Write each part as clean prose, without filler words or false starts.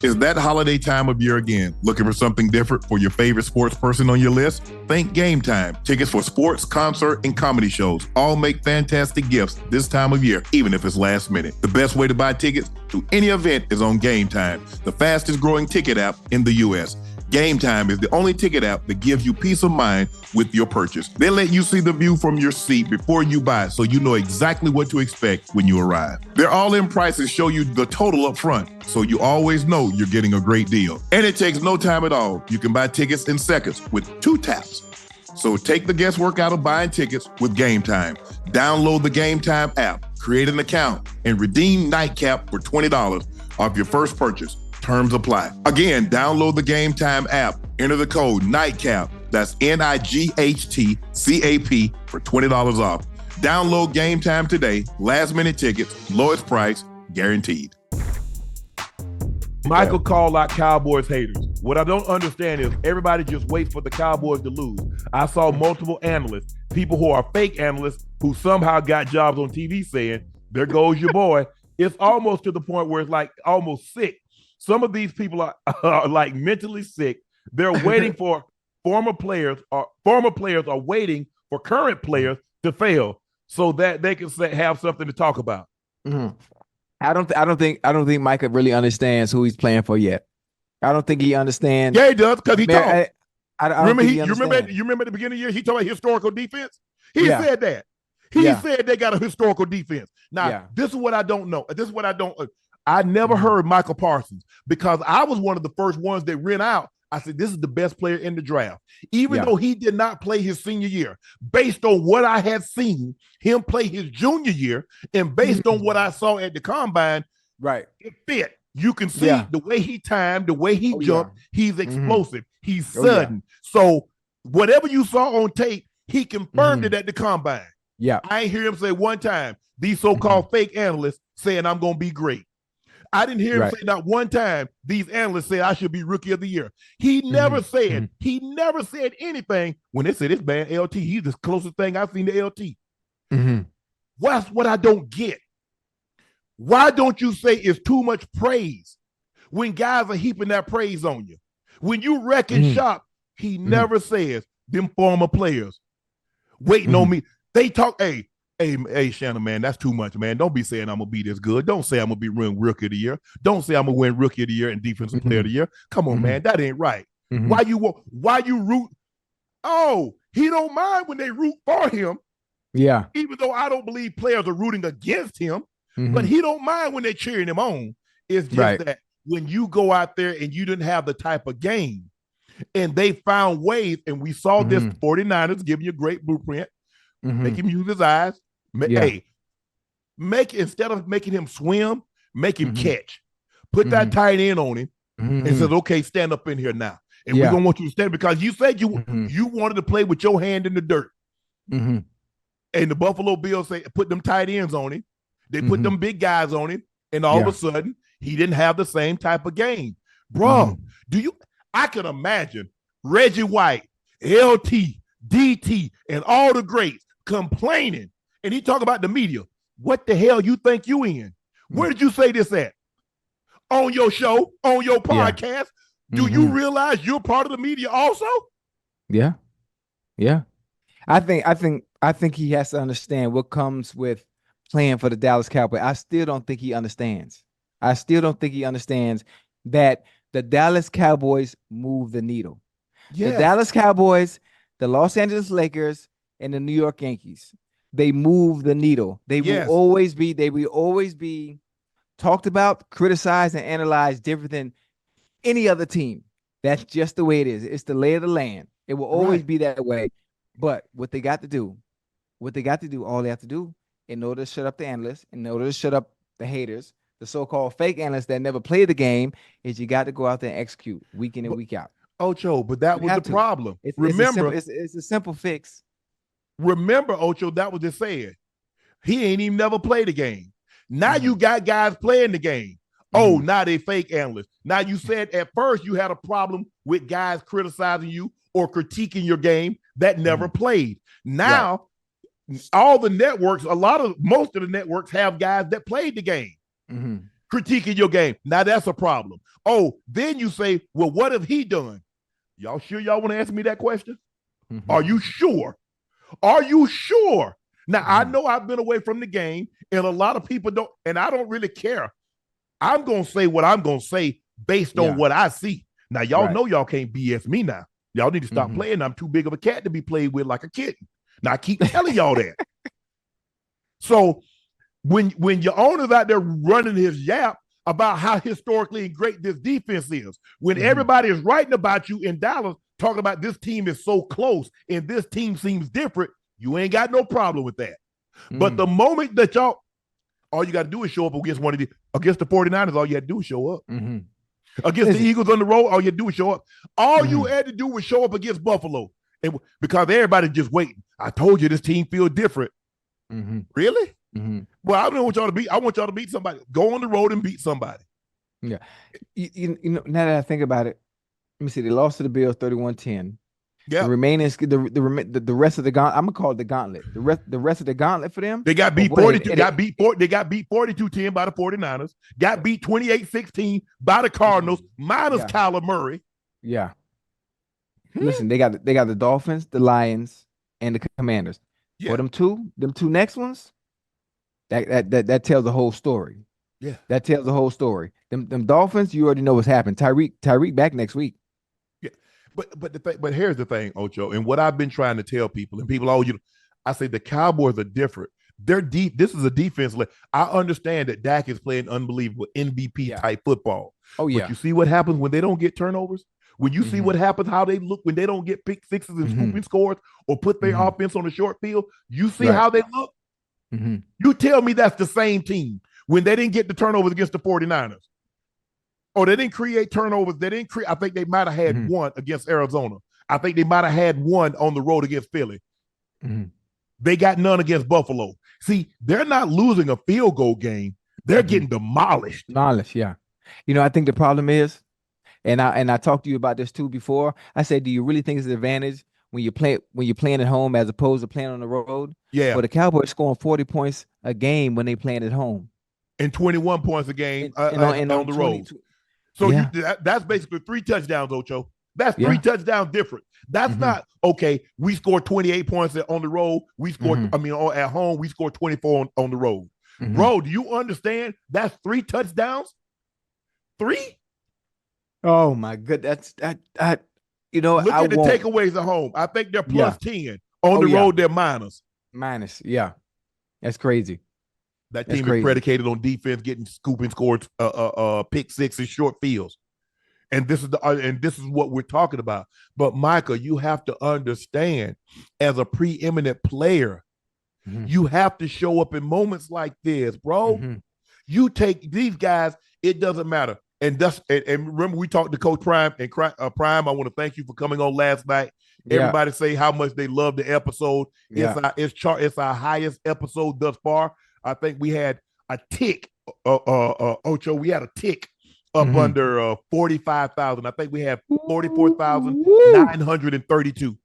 Is that holiday time of year again? Looking for something different for your favorite sports person on your list? Think Game Time. Tickets for sports, concert, and comedy shows all make fantastic gifts this time of year, even if it's last minute. The best way to buy tickets to any event is on Game Time, the fastest growing ticket app in the U.S. Game Time is the only ticket app that gives you peace of mind with your purchase. They let you see the view from your seat before you buy, so you know exactly what to expect when you arrive. Their all-in prices show you the total up front, so you always know you're getting a great deal. And it takes no time at all. You can buy tickets in seconds with 2 taps. So take the guesswork out of buying tickets with Game Time. Download the Game Time app, create an account, and redeem Nightcap for $20 off your first purchase. Terms apply. Again, download the Game Time app, enter the code NIGHTCAP, that's NIGHTCAP for $20 off. Download Game Time today. Last minute tickets, lowest price, guaranteed. Michael called out Cowboys haters. What I don't understand is everybody just waits for the Cowboys to lose. I saw multiple analysts, people who are fake analysts who somehow got jobs on TV saying, there goes your boy. It's almost to the point where it's like almost sick. Some of these people are like mentally sick. They're waiting for former players are waiting for current players to fail so that they can have something to talk about. Mm-hmm. I don't think Micah really understands who he's playing for yet. I don't think he understands. Yeah, he does, because he talked. You remember at the beginning of the year, he talked about historical defense? He said that. He said they got a historical defense. Now, this is what I don't know. I never heard Micah Parsons, because I was one of the first ones that ran out. I said, this is the best player in the draft. Even though he did not play his senior year, based on what I had seen him play his junior year, and based on what I saw at the combine, right, it fit. You can see the way he timed, the way he jumped, he's explosive, he's sudden. So whatever you saw on tape, he confirmed it at the combine. Yeah. I ain't hear him say one time, these so-called fake analysts saying I'm going to be great. I didn't hear him say not one time, these analysts said I should be rookie of the year. He never said anything when they said this man, LT, he's the closest thing I've seen to LT. What's what I don't get? Why don't you say it's too much praise when guys are heaping that praise on you? When you reckon shop, he never says them former players waiting on me. They talk, hey, Shannon, man, that's too much, man. Don't be saying I'm going to be this good. Don't say I'm going to be winning rookie of the year. Don't say I'm going to win rookie of the year and defensive player of the year. Come on, man. That ain't right. Why you root? Oh, he don't mind when they root for him. Yeah. Even though I don't believe players are rooting against him, but he don't mind when they're cheering him on. It's just that when you go out there and you didn't have the type of game, and they found ways, and we saw this 49ers giving you a great blueprint, make him use his eyes. Hey, instead of making him swim, make him catch. Put that tight end on him and says, okay, stand up in here now. And we're going to want you to stand, because you said you wanted to play with your hand in the dirt. And the Buffalo Bills say, put them tight ends on him. They put them big guys on him. And all of a sudden, he didn't have the same type of game. Bro, I can imagine Reggie White, LT, DT, and all the greats complaining. And he talk about the media. What the hell you think you in? Where did you say this at? On your show, on your podcast? Do you realize you're part of the media also? Yeah. Yeah. I think he has to understand what comes with playing for the Dallas Cowboys. I still don't think he understands. That the Dallas Cowboys move the needle. Yeah. The Dallas Cowboys, the Los Angeles Lakers, and the New York Yankees, they move the needle. They will always be talked about, criticized, and analyzed different than any other team. That's just the way it is. It's the lay of the land. It will always be that way. But all they have to do, in order to shut up the analysts, in order to shut up the haters, the so-called fake analysts that never play the game, is you got to go out there and execute week in and week out. Ocho, but that was the problem. It's a simple fix. Remember, Ocho, that was just said. He ain't even never played the game. Now you got guys playing the game. Oh, now they fake analysts. Now you said at first you had a problem with guys criticizing you or critiquing your game that never played. Now, all the networks, most of the networks have guys that played the game critiquing your game. Now that's a problem. Oh, then you say, well, what have he done? Y'all sure y'all want to answer me that question? Mm-hmm. Are you sure? Are you sure? Now, mm-hmm. I know I've been away from the game, and a lot of people don't, and I don't really care. I'm going to say what I'm going to say based on what I see. Now, y'all know y'all can't BS me now. Y'all need to stop playing. I'm too big of a cat to be played with like a kitten. Now, I keep telling y'all that. So when your owner's out there running his yap about how historically great this defense is, when everybody is writing about you in Dallas, talking about this team is so close and this team seems different, you ain't got no problem with that. But the moment that all you got to do is show up against against the 49ers, all you had to do is show up. Against the Eagles on the road, all you had to do was show up. All you had to do was show up against Buffalo. And because everybody's just waiting. I told you this team feels different. Really? Well, I don't want y'all to beat. I want y'all to beat somebody. Go on the road and beat somebody. Yeah. You know, now that I think about it, let me see. They lost to the Bills 31-10. Yeah. The remaining the rest of the gauntlet. I'm gonna call it the gauntlet. The rest of the gauntlet for them. They got beat 42. They got beat 42-10 by the 49ers. Got beat 28-16 by the Cardinals, minus Kyler Murray. Yeah. Listen, they got the Dolphins, the Lions, and the Commanders. Yeah. For them two next ones, that tells the whole story. Yeah. That tells the whole story. Them Dolphins, you already know what's happened. Tyreek back next week. Yeah. But here's the thing, Ocho, and what I've been trying to tell people, and people I say the Cowboys are different. They're deep. This is a defense. I understand that Dak is playing unbelievable MVP type football. Oh, yeah. But you see what happens when they don't get turnovers? When you see what happens, how they look when they don't get pick sixes and scooping scores or put their offense on the short field, you see how they look? You tell me that's the same team when they didn't get the turnovers against the 49ers. Or they didn't create turnovers. I think they might have had one against Arizona. I think they might have had one on the road against Philly. They got none against Buffalo. See, they're not losing a field goal game. They're getting demolished. Demolished, yeah. You know, I think the problem is, and I talked to you about this too before. I said, do you really think it's an advantage when you're playing at home as opposed to playing on the road? Yeah. Well, the Cowboys scoring 40 points a game when they playing at home, and 21 points a game on the road. So that's basically 3 touchdowns, Ocho. That's 3 touchdowns different. That's not okay. We scored 28 points on the road. We scored. At home we scored 24 on the road. Bro, do you understand? That's 3 touchdowns. 3. Oh my good, that's that. You know, look at the takeaways at home. I think they're plus 10 on the road. They're minus. Yeah, that's crazy. That team is predicated on defense getting scooping scores, pick sixes, short fields, and this is what we're talking about. But Micah, you have to understand, as a preeminent player, you have to show up in moments like this, bro. You take these guys. It doesn't matter. And remember, we talked to Coach Prime and Prime. I want to thank you for coming on last night. Everybody say how much they love the episode. It's our highest episode thus far. I think we had a tick, Ocho. We had a tick up under 45,000. I think we have 44,932.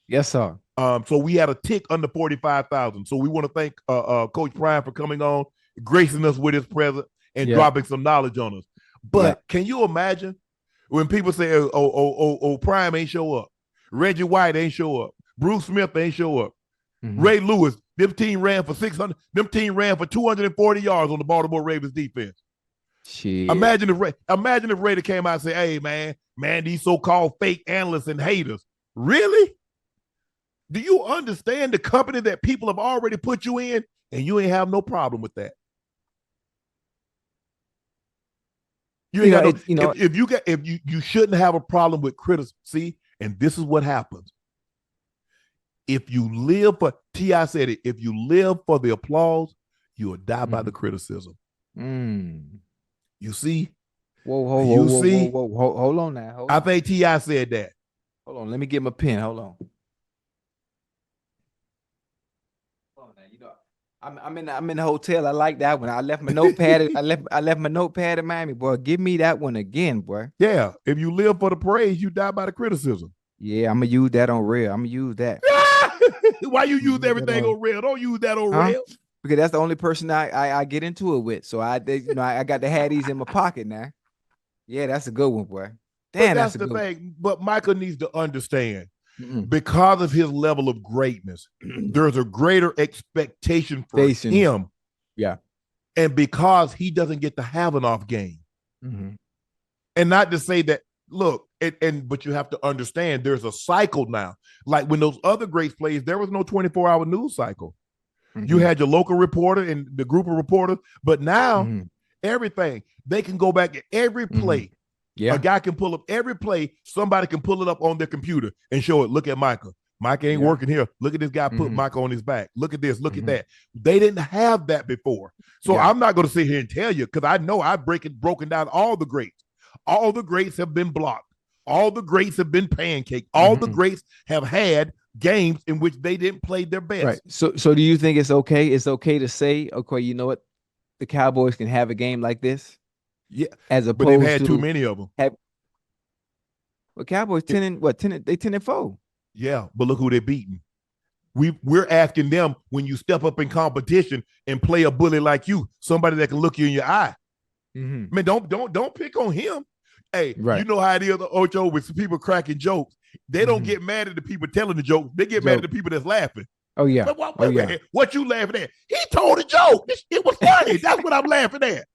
Yes, sir. So we had a tick under 45,000. So we want to thank Coach Prime for coming on, gracing us with his presence, and dropping some knowledge on us. But can you imagine when people say, oh, Prime ain't show up, Reggie White ain't show up, Bruce Smith ain't show up, Ray Lewis, them team ran for 600, them team ran for 240 yards on the Baltimore Ravens defense. Shit. Imagine if Raider came out and said, hey, man, these so-called fake analysts and haters. Really? Do you understand the company that people have already put you in, and you ain't have no problem with that? You shouldn't have a problem with criticism. See, and this is what happens. If you live for, T.I. said it, if you live for the applause, you will die by the criticism. You see? Whoa, hold on now. I think T.I. said that. Hold on, let me get my pen. Hold on. I'm in the hotel. I like that one. I left my notepad. I left my notepad in Miami. Boy, give me that one again, boy. Yeah. If you live for the praise, you die by the criticism. Yeah, I'm gonna use that on real. I'm gonna use that. Why you use everything on real? Don't use that on real. because that's the only person I get into it with. So I got the Hatties in my pocket now. Yeah, that's a good one, boy. Damn, that's the thing. One. But Micah needs to understand, because of his level of greatness, there's a greater expectation for him. Yeah. And because he doesn't get to have an off game. And not to say that, look, but you have to understand there's a cycle now. Like when those other greats played, there was no 24-hour news cycle. You had your local reporter and the group of reporters, but now everything, they can go back at every play. Yeah. A guy can pull up every play. Somebody can pull it up on their computer and show it. Look at Micah. Micah ain't working here. Look at this guy put Micah on his back. Look at this. Look at that. They didn't have that before. So I'm not going to sit here and tell you, because I know I've broken down all the greats. All the greats have been blocked. All the greats have been pancaked. All the greats have had games in which they didn't play their best. Right. So do you think it's okay? It's okay to say, okay, you know what? The Cowboys can have a game like this? Yeah. As opposed but they've had too many of them. Well, Cowboys 10-4. Yeah, but look who they're beating. We're asking them, when you step up in competition and play a bully like you, somebody that can look you in your eye. Man, don't pick on him. Hey, you know how it is, Ocho, with people cracking jokes. They don't get mad at the people telling the jokes. They get mad at the people that's laughing. Oh, yeah. What you laughing at? He told a joke. It was funny. That's what I'm laughing at.